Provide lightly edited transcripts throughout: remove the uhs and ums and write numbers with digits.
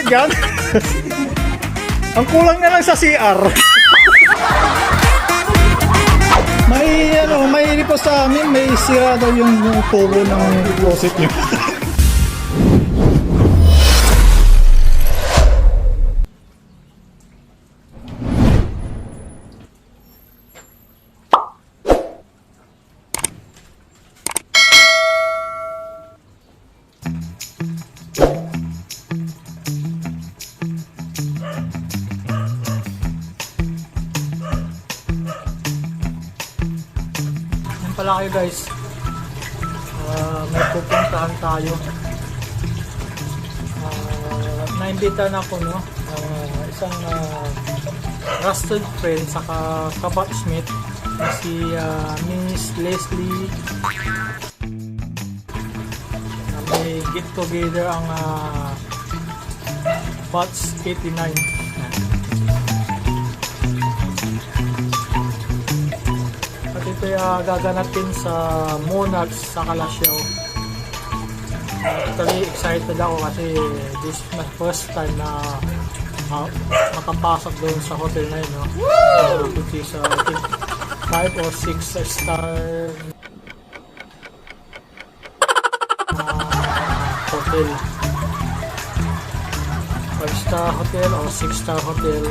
dyan. Ang kulang na lang sa CR. May po sa amin, may sira daw yung tubo ng closet nyo. Pala kayo guys, may pupuntahan tayo. Naimbitan ako isang trusted friend saka kabatchmate na si Miss Leslie. May get together ang batch 89. Ito yung gaganapin sa Monarchs sa Kalasyaw. Actually excited ako kasi this is my first time na makapasok doon sa hotel na yun, no? Which is I think 5 or 6 star hotel. 5-star hotel or 6-star hotel.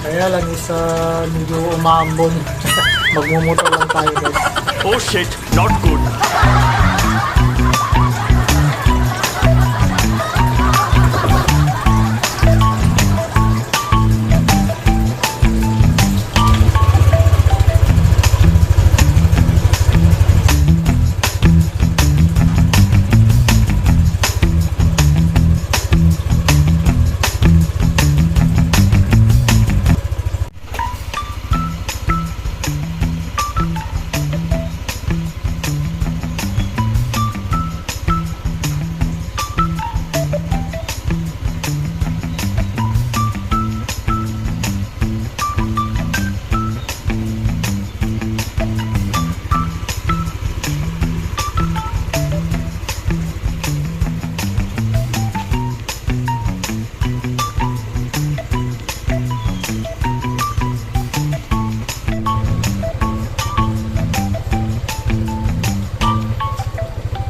Kaya lang isa medyo umambon. Magmumotor lang tayo guys. Oh shit, not good.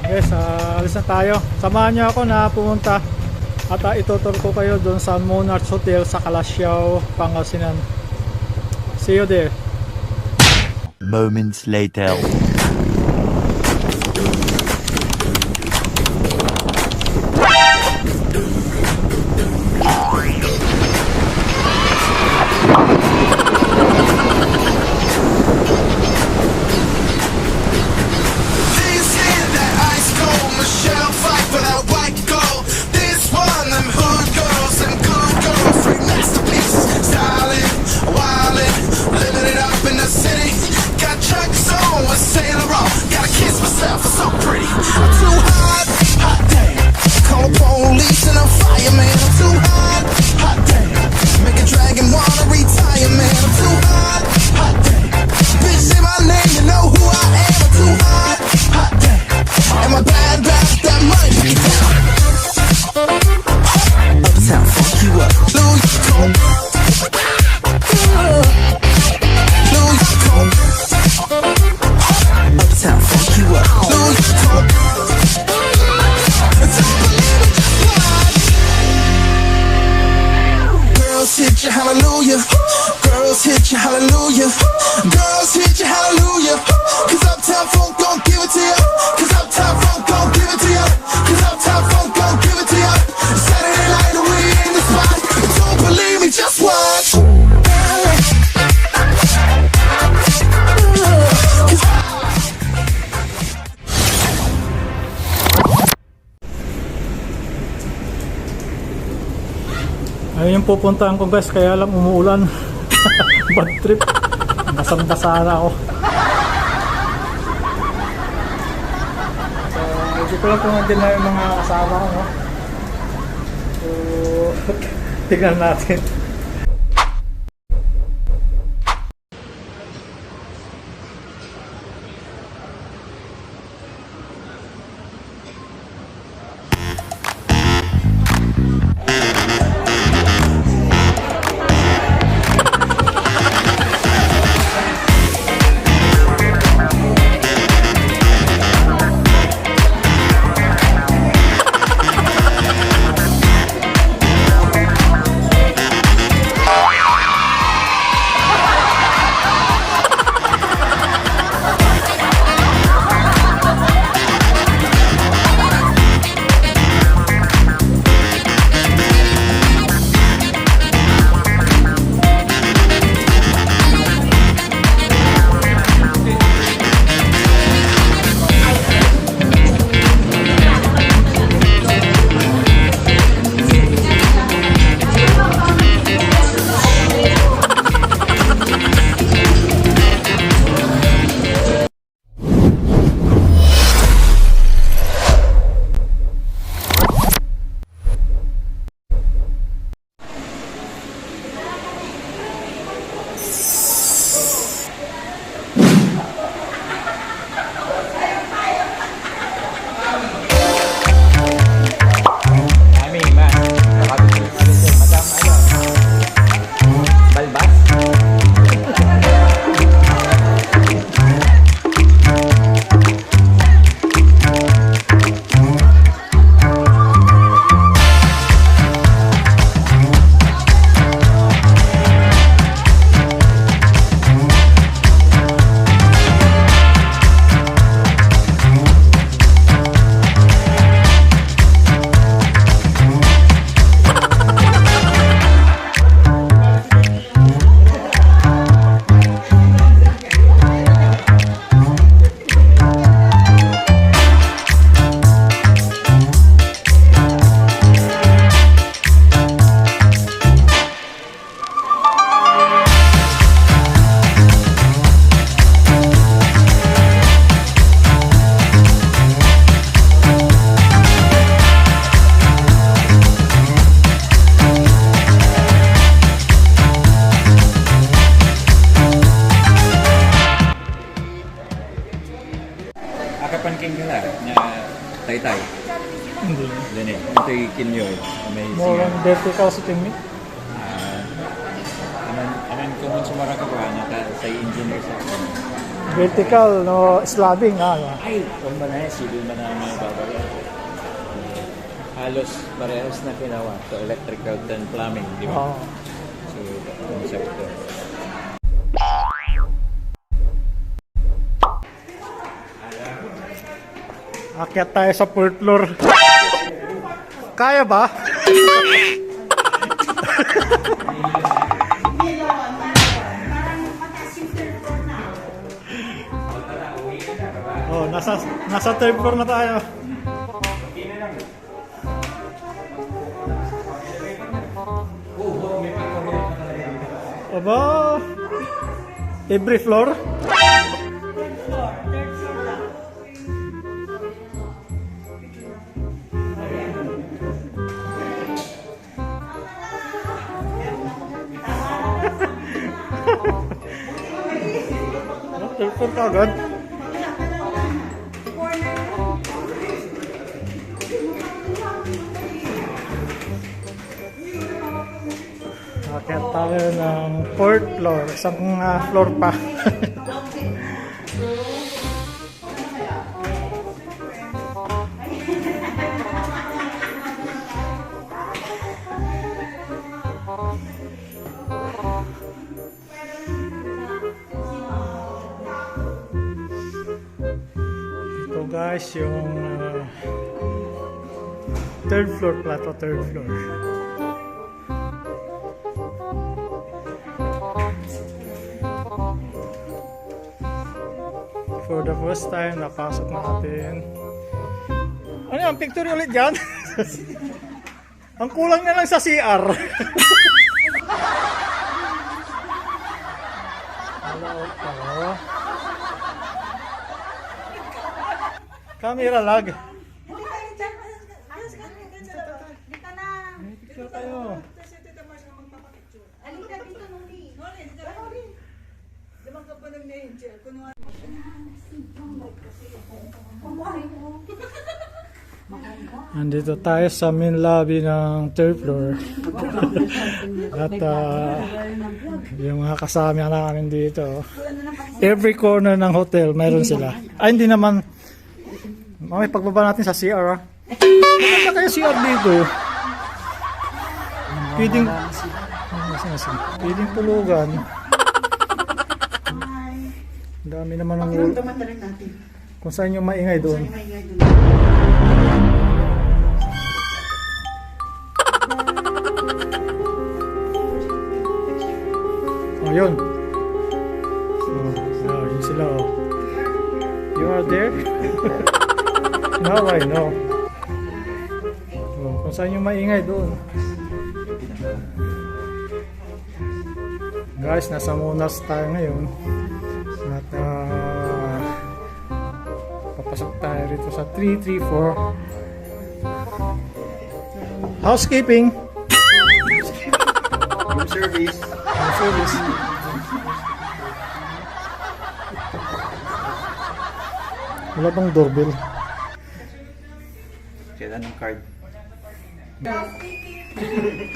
Yes, alis na tayo. Samahan niyo ako na pumunta at itutur ko kayo doon sa Monarchs Hotel sa Kalasyaw, Pangasinan. See you there. Moments later. Hallelujah, girls hit you, hallelujah, girls hit you, hallelujah, cause Uptown Funk gon' give it to you, cause Uptown Funk gon' give it to you, cause Uptown Funk gon' give it to you, Saturday night and we in the spot, don't believe me, just watch. Ayun yung pupuntahan ko guys, kaya lang umuulan. Bad trip. Basang-basa na ako. So, medyo ko lang kung din na yung mga kasama ko, no? So, tignan natin. Taytay. Hindi. Then ito yung Kinyo. May More siya. on vertical sa tingin. Anan kumun sumara ka ba naka sa engineer sa Vertical, no, slabbing. ay kung ba na civil man na may babaya. Halos parehas na ginawa to electrical and plumbing, di ba? Oo. So, concept to. Akyat tayo sa fourth floor. Kaya ba? Oh, nasa third floor na tayo. Aba, every floor? Third floor ka agad? Akyat tayo ng fourth floor, isang floor pa. Ito guys, yung third floor pala to, third floor. For the first time, napasok natin. Ano yung picture ulit dyan? Ang kulang na lang sa CR. Hello, camera lag. Picture tayo. Andito tayo sa main lobby ng third floor. At yung mga kasama namin dito, every corner ng hotel mayroon sila. Ay, hindi naman. May pagbaba natin sa CR. Maganda kayo CR dito. Pwedeng tulugan. Ang dami naman ng kung saan yung maingay doon. Oh, yun. Oh, yun sila, oh. You are there? Now I know. Oh, kung saan yung maingay doon. Guys, nasa Monas tayo ngayon. At papasok tayo rito sa 334. Housekeeping. Room service. Room service. Wala bang doorbell? Kailan ng card?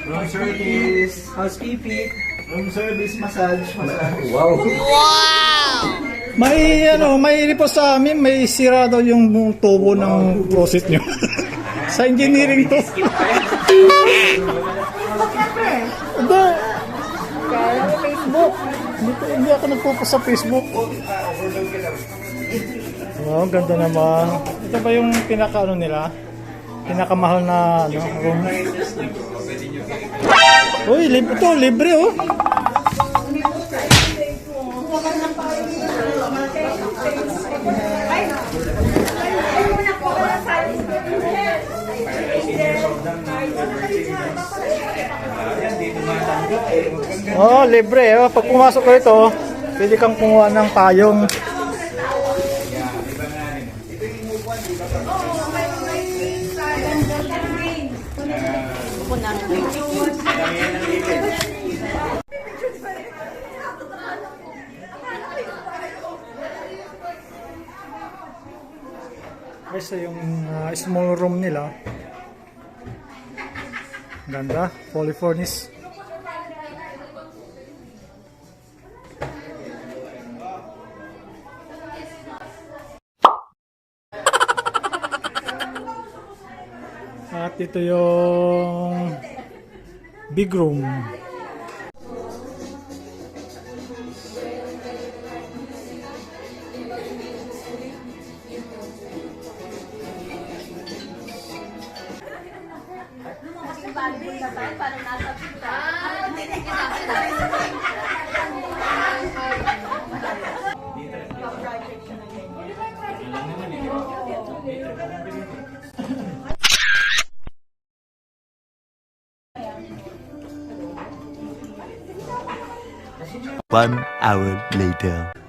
Room service, housekeeping, room service, massage. Wow! May repost sa amin, may sira daw yung tubo ng closet nyo. Sa engineering to. Hindi. Kaya sa Facebook. Hindi ako nagpo-post sa Facebook. Wow, ganda naman. Ito ba yung pinaka nila? Pinakamahal na room? Uy, ito libre oh. Oh, libre oh. Pag pumasok ko ito, pwede kang kumuha ng payong. Ito yung small room nila. Ganda, fully furnished. At ito yung big room. One hour later.